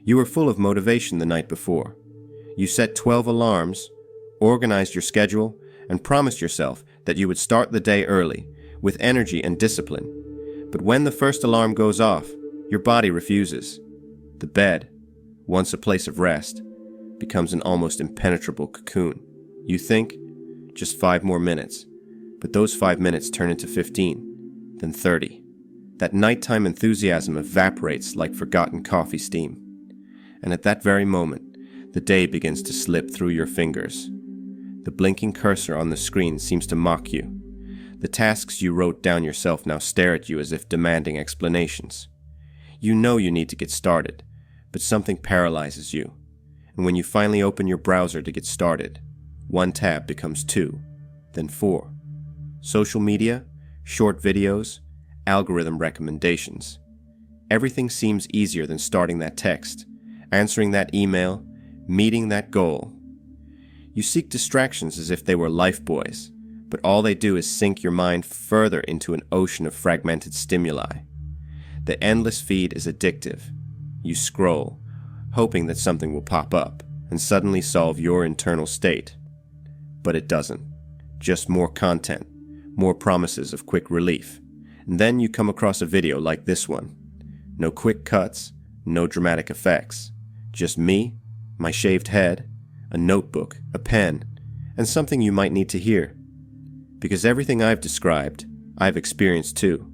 You were full of motivation the night before. You set 12 alarms, organized your schedule, and promised yourself that you would start the day early, with energy and discipline. But when the first alarm goes off, your body refuses. The bed, once a place of rest, becomes an almost impenetrable cocoon. You think, just 5 more minutes, but those 5 minutes turn into 15, then 30. That nighttime enthusiasm evaporates like forgotten coffee steam. And at that very moment, the day begins to slip through your fingers. The blinking cursor on the screen seems to mock you. The tasks you wrote down yourself now stare at you as if demanding explanations. You know you need to get started, but something paralyzes you. And when you finally open your browser to get started, one tab becomes 2, then 4. Social media, short videos, algorithm recommendations. Everything seems easier than starting that text, answering that email, meeting that goal. You seek distractions as if they were lifebuoys, but all they do is sink your mind further into an ocean of fragmented stimuli. The endless feed is addictive. You scroll, hoping that something will pop up and suddenly solve your internal state. But it doesn't. Just more content, more promises of quick relief. And then you come across a video like this one. No quick cuts, no dramatic effects. Just me, my shaved head, a notebook, a pen, and something you might need to hear. Because everything I've described, I've experienced too.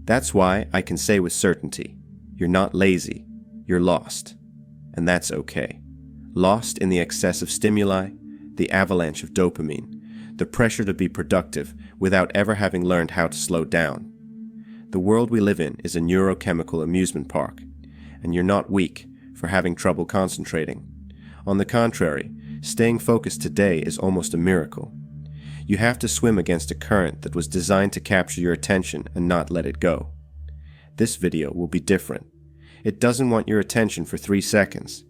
That's why I can say with certainty, you're not lazy, you're lost. And that's okay. Lost in the excess of stimuli, the avalanche of dopamine, the pressure to be productive without ever having learned how to slow down. The world we live in is a neurochemical amusement park, and you're not weak for having trouble concentrating. On the contrary, staying focused today is almost a miracle. You have to swim against a current that was designed to capture your attention and not let it go. This video will be different. It doesn't want your attention for 3 seconds.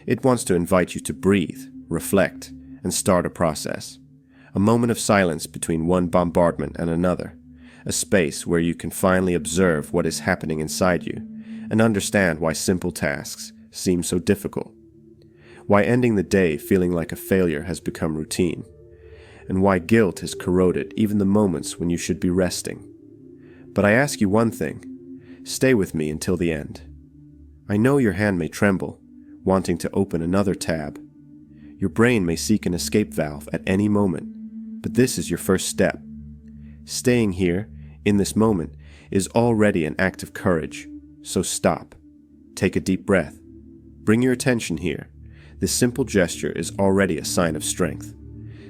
It wants to invite you to breathe, reflect, and start a process. A moment of silence between one bombardment and another. A space where you can finally observe what is happening inside you and understand why simple tasks seem so difficult. Why ending the day feeling like a failure has become routine. And why guilt has corroded even the moments when you should be resting. But I ask you one thing. Stay with me until the end. I know your hand may tremble, wanting to open another tab. Your brain may seek an escape valve at any moment, but this is your first step. Staying here, in this moment, is already an act of courage, so stop. Take a deep breath. Bring your attention here. This simple gesture is already a sign of strength.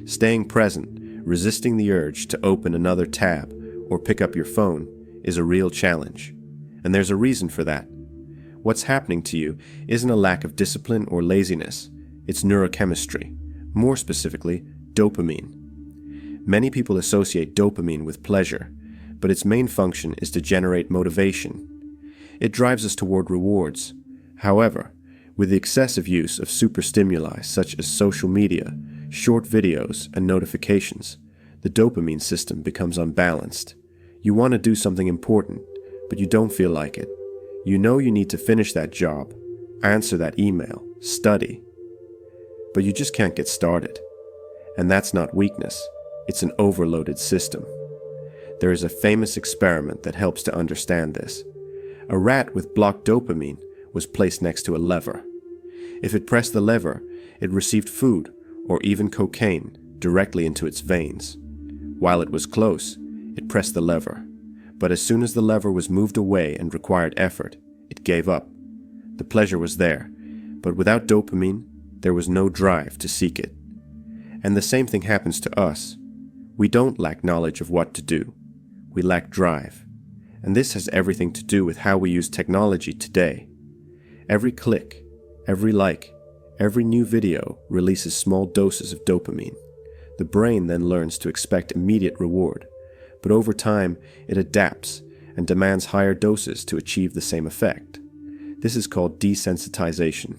Staying present, resisting the urge to open another tab or pick up your phone, is a real challenge. And there's a reason for that. What's happening to you isn't a lack of discipline or laziness. It's neurochemistry, more specifically, dopamine. Many people associate dopamine with pleasure, but its main function is to generate motivation. It drives us toward rewards. However, with the excessive use of superstimuli such as social media, short videos, and notifications, the dopamine system becomes unbalanced. You want to do something important, but you don't feel like it. You know you need to finish that job, answer that email, study, but you just can't get started. And that's not weakness, it's an overloaded system. There is a famous experiment that helps to understand this. A rat with blocked dopamine was placed next to a lever. If it pressed the lever, it received food or even cocaine directly into its veins. While it was close, it pressed the lever. But as soon as the lever was moved away and required effort, it gave up. The pleasure was there, but without dopamine, there was no drive to seek it. And the same thing happens to us. We don't lack knowledge of what to do. We lack drive. And this has everything to do with how we use technology today. Every click, every like, every new video releases small doses of dopamine. The brain then learns to expect immediate reward, but over time it adapts and demands higher doses to achieve the same effect. This is called desensitization.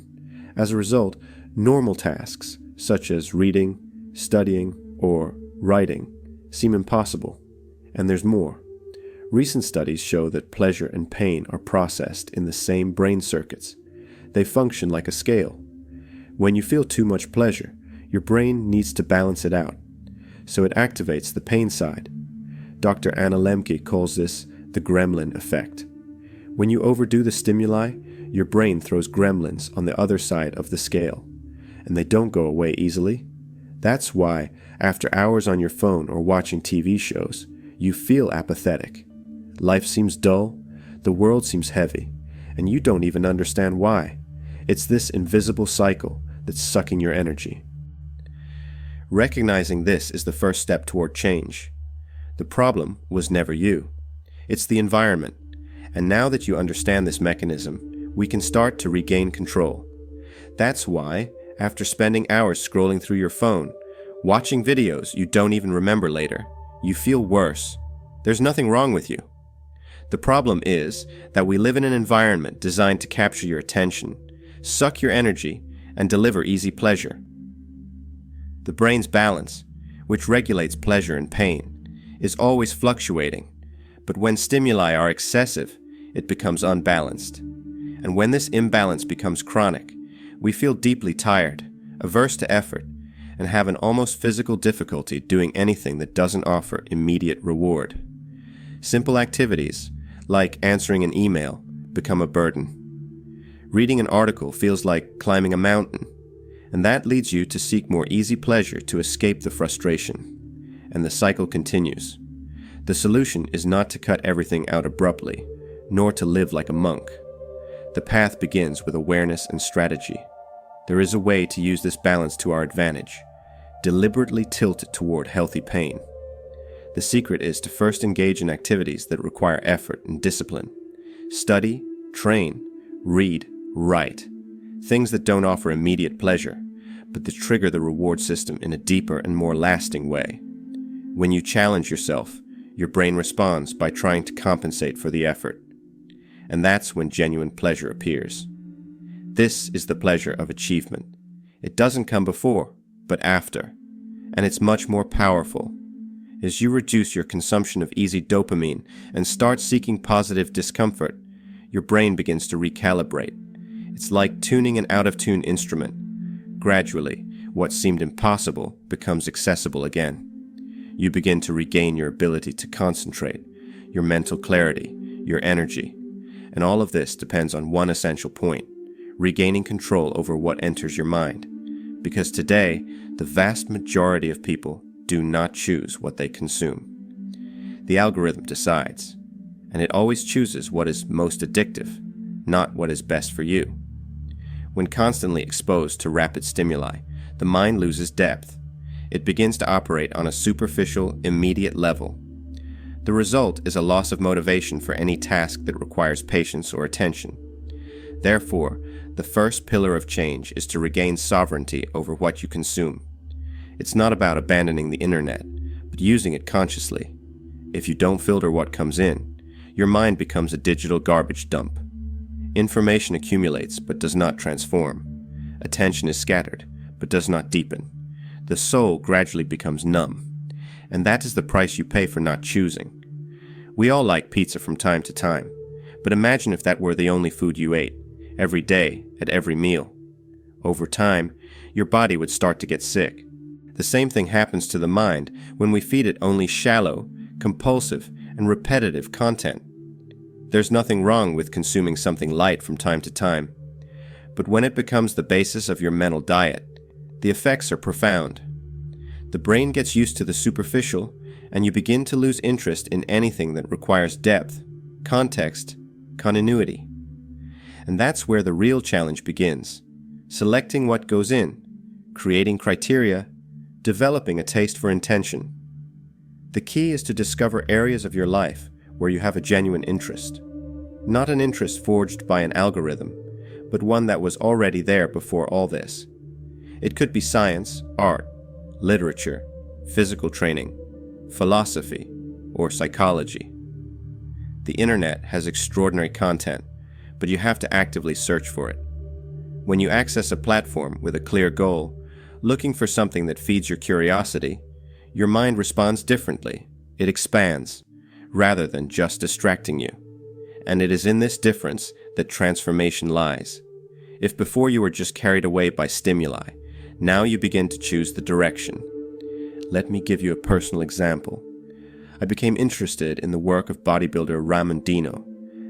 As a result, normal tasks, such as reading, studying, or writing, seem impossible. And there's more. Recent studies show that pleasure and pain are processed in the same brain circuits. They function like a scale. When you feel too much pleasure, your brain needs to balance it out, so it activates the pain side. Dr. Anna Lemke calls this the gremlin effect. When you overdo the stimuli, your brain throws gremlins on the other side of the scale, and they don't go away easily. That's why, after hours on your phone or watching TV shows, you feel apathetic. Life seems dull, the world seems heavy, and you don't even understand why. It's this invisible cycle that's sucking your energy. Recognizing this is the first step toward change. The problem was never you. It's the environment. And now that you understand this mechanism, we can start to regain control. That's why, after spending hours scrolling through your phone, watching videos you don't even remember later, you feel worse. There's nothing wrong with you. The problem is that we live in an environment designed to capture your attention, suck your energy, and deliver easy pleasure. The brain's balance, which regulates pleasure and pain, is always fluctuating, but when stimuli are excessive, it becomes unbalanced. And when this imbalance becomes chronic, we feel deeply tired, averse to effort, and have an almost physical difficulty doing anything that doesn't offer immediate reward. Simple activities, like answering an email, become a burden. Reading an article feels like climbing a mountain, and that leads you to seek more easy pleasure to escape the frustration. And the cycle continues. The solution is not to cut everything out abruptly, nor to live like a monk. The path begins with awareness and strategy. There is a way to use this balance to our advantage. Deliberately tilt it toward healthy pain. The secret is to first engage in activities that require effort and discipline. Study, train, read, write. Things that don't offer immediate pleasure, but that trigger the reward system in a deeper and more lasting way. When you challenge yourself, your brain responds by trying to compensate for the effort. And that's when genuine pleasure appears. This is the pleasure of achievement. It doesn't come before, but after. And it's much more powerful. As you reduce your consumption of easy dopamine and start seeking positive discomfort, your brain begins to recalibrate. It's like tuning an out-of-tune instrument. Gradually, what seemed impossible becomes accessible again. You begin to regain your ability to concentrate, your mental clarity, your energy. And all of this depends on one essential point: regaining control over what enters your mind. Because today, the vast majority of people do not choose what they consume. The algorithm decides, and it always chooses what is most addictive, not what is best for you. When constantly exposed to rapid stimuli, the mind loses depth. It begins to operate on a superficial, immediate level. The result is a loss of motivation for any task that requires patience or attention. Therefore, the first pillar of change is to regain sovereignty over what you consume. It's not about abandoning the internet, but using it consciously. If you don't filter what comes in, your mind becomes a digital garbage dump. Information accumulates but does not transform. Attention is scattered but does not deepen. The soul gradually becomes numb. And that is the price you pay for not choosing. We all like pizza from time to time, but imagine if that were the only food you ate, every day, at every meal. Over time, your body would start to get sick. The same thing happens to the mind when we feed it only shallow, compulsive, and repetitive content. There's nothing wrong with consuming something light from time to time, but when it becomes the basis of your mental diet, the effects are profound. The brain gets used to the superficial, and you begin to lose interest in anything that requires depth, context, continuity. And that's where the real challenge begins: selecting what goes in, creating criteria, developing a taste for intention. The key is to discover areas of your life where you have a genuine interest. Not an interest forged by an algorithm, but one that was already there before all this. It could be science, art, literature, physical training, philosophy, or psychology. The internet has extraordinary content, but you have to actively search for it. When you access a platform with a clear goal, looking for something that feeds your curiosity, your mind responds differently. It expands, rather than just distracting you. And it is in this difference that transformation lies. If before you were just carried away by stimuli, now you begin to choose the direction. Let me give you a personal example. I became interested in the work of bodybuilder Ramon Dino,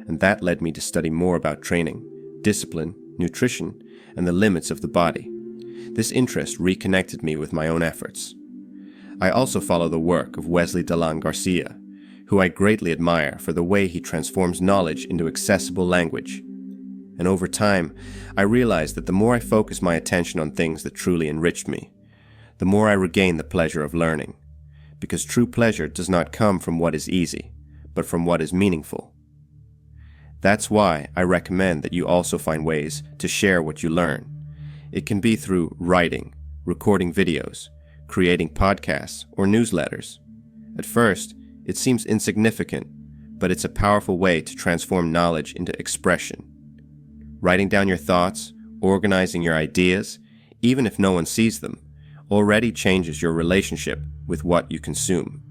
and that led me to study more about training, discipline, nutrition, and the limits of the body. This interest reconnected me with my own efforts. I also follow the work of Wesley Dalan Garcia, who I greatly admire for the way he transforms knowledge into accessible language. And over time, I realized that the more I focus my attention on things that truly enriched me, the more I regain the pleasure of learning. Because true pleasure does not come from what is easy, but from what is meaningful. That's why I recommend that you also find ways to share what you learn. It can be through writing, recording videos, creating podcasts, or newsletters. At first, it seems insignificant, but it's a powerful way to transform knowledge into expression. Writing down your thoughts, organizing your ideas, even if no one sees them, already changes your relationship with what you consume.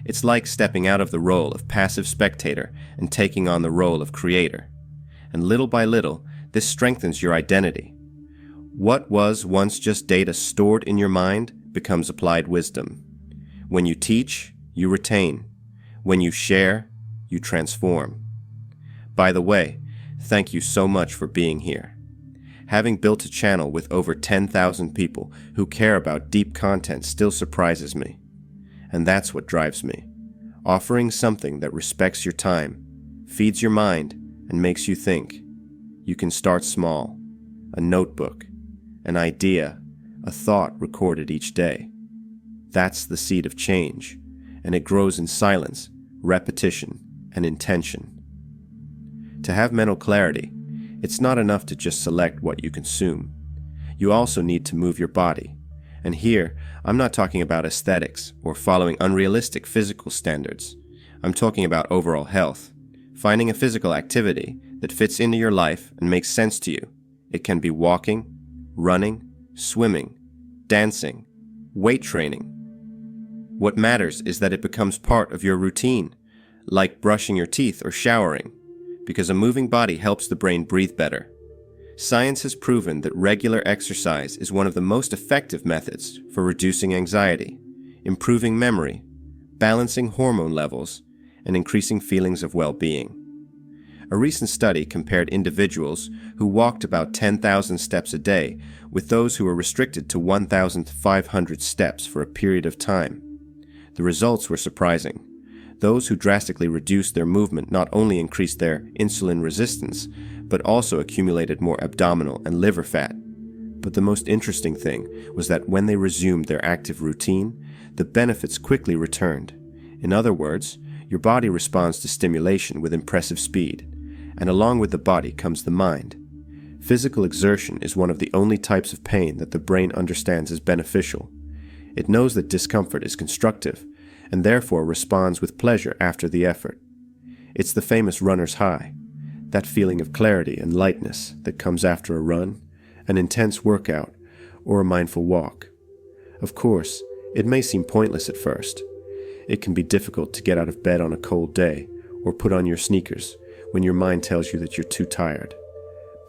It's like stepping out of the role of passive spectator and taking on the role of creator. And little by little, this strengthens your identity. What was once just data stored in your mind becomes applied wisdom. When you teach, you retain. When you share, you transform. By the way, thank you so much for being here. Having built a channel with over 10,000 people who care about deep content still surprises me. And that's what drives me. Offering something that respects your time, feeds your mind, and makes you think. You can start small. A notebook, an idea, a thought recorded each day. That's the seed of change, and it grows in silence, repetition, and intention. To have mental clarity, it's not enough to just select what you consume. You also need to move your body. And here, I'm not talking about aesthetics or following unrealistic physical standards. I'm talking about overall health. Finding a physical activity that fits into your life and makes sense to you. It can be walking, running, swimming, dancing, weight training. What matters is that it becomes part of your routine, like brushing your teeth or showering, because a moving body helps the brain breathe better. Science has proven that regular exercise is one of the most effective methods for reducing anxiety, improving memory, balancing hormone levels, and increasing feelings of well-being. A recent study compared individuals who walked about 10,000 steps a day with those who were restricted to 1,500 steps for a period of time. The results were surprising. Those who drastically reduced their movement not only increased their insulin resistance, but also accumulated more abdominal and liver fat. But the most interesting thing was that when they resumed their active routine, the benefits quickly returned. In other words, your body responds to stimulation with impressive speed, and along with the body comes the mind. Physical exertion is one of the only types of pain that the brain understands as beneficial. It knows that discomfort is constructive, and therefore responds with pleasure after the effort. It's the famous runner's high, that feeling of clarity and lightness that comes after a run, an intense workout, or a mindful walk. Of course, it may seem pointless at first. It can be difficult to get out of bed on a cold day or put on your sneakers when your mind tells you that you're too tired.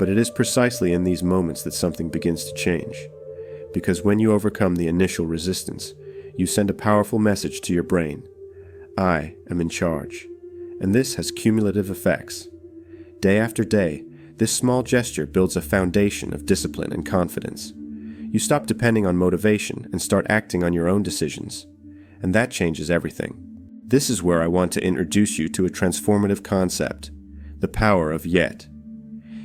But it is precisely in these moments that something begins to change. Because when you overcome the initial resistance, you send a powerful message to your brain. I am in charge. And this has cumulative effects. Day after day, this small gesture builds a foundation of discipline and confidence. You stop depending on motivation and start acting on your own decisions. And that changes everything. This is where I want to introduce you to a transformative concept, the power of yet.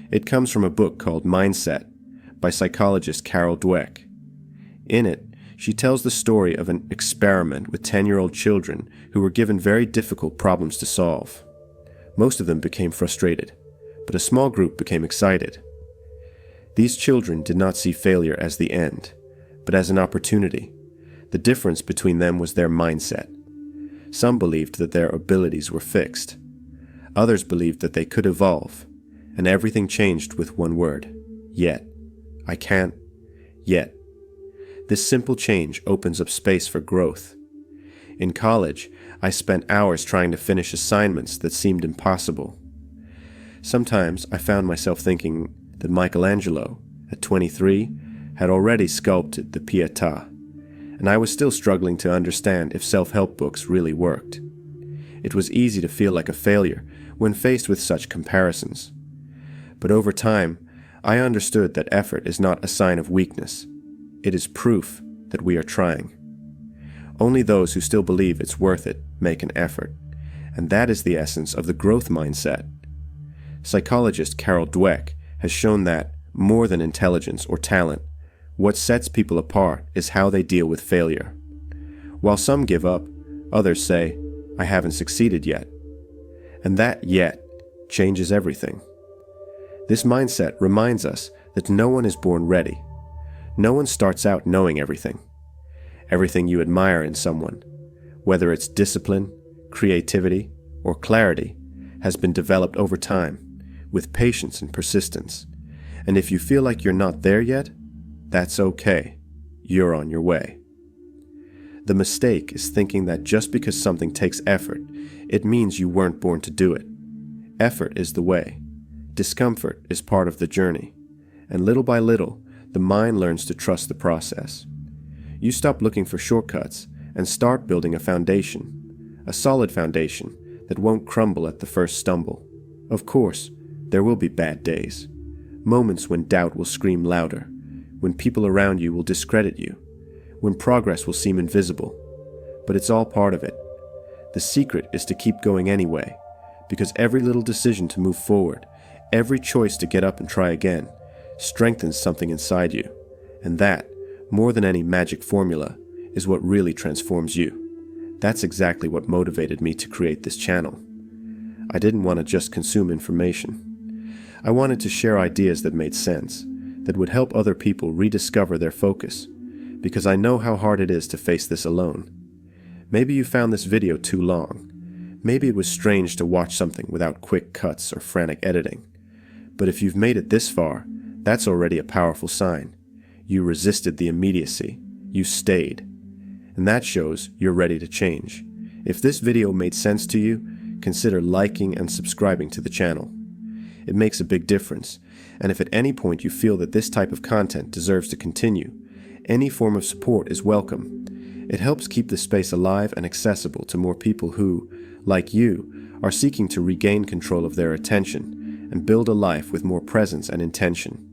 It comes from a book called Mindset by psychologist Carol Dweck. In it, she tells the story of an experiment with 10-year-old children who were given very difficult problems to solve. Most of them became frustrated, but a small group became excited. These children did not see failure as the end, but as an opportunity. The difference between them was their mindset. Some believed that their abilities were fixed. Others believed that they could evolve, and everything changed with one word: yet. I can't, yet. This simple change opens up space for growth. In college, I spent hours trying to finish assignments that seemed impossible. Sometimes I found myself thinking, that Michelangelo, at 23, had already sculpted the Pietà, and I was still struggling to understand if self-help books really worked. It was easy to feel like a failure when faced with such comparisons. But over time, I understood that effort is not a sign of weakness. It is proof that we are trying. Only those who still believe it's worth it make an effort, and that is the essence of the growth mindset. Psychologist Carol Dweck has shown that, more than intelligence or talent, what sets people apart is how they deal with failure. While some give up, others say, "I haven't succeeded yet." And that "yet" changes everything. This mindset reminds us that no one is born ready. No one starts out knowing everything. Everything you admire in someone, whether it's discipline, creativity, or clarity, has been developed over time, with patience and persistence. And if you feel like you're not there yet, that's okay. You're on your way. The mistake is thinking that just because something takes effort, it means you weren't born to do it. Effort is the way. Discomfort is part of the journey. And little by little, the mind learns to trust the process. You stop looking for shortcuts and start building a foundation, a solid foundation that won't crumble at the first stumble. Of course, there will be bad days, moments when doubt will scream louder, when people around you will discredit you, when progress will seem invisible. But it's all part of it. The secret is to keep going anyway, because every little decision to move forward, every choice to get up and try again, strengthens something inside you. And that, more than any magic formula, is what really transforms you. That's exactly what motivated me to create this channel. I didn't want to just consume information. I wanted to share ideas that made sense, that would help other people rediscover their focus, because I know how hard it is to face this alone. Maybe you found this video too long. Maybe it was strange to watch something without quick cuts or frantic editing. But if you've made it this far, that's already a powerful sign. You resisted the immediacy. You stayed. And that shows you're ready to change. If this video made sense to you, consider liking and subscribing to the channel. It makes a big difference, and if at any point you feel that this type of content deserves to continue, any form of support is welcome. It helps keep the space alive and accessible to more people who, like you, are seeking to regain control of their attention and build a life with more presence and intention.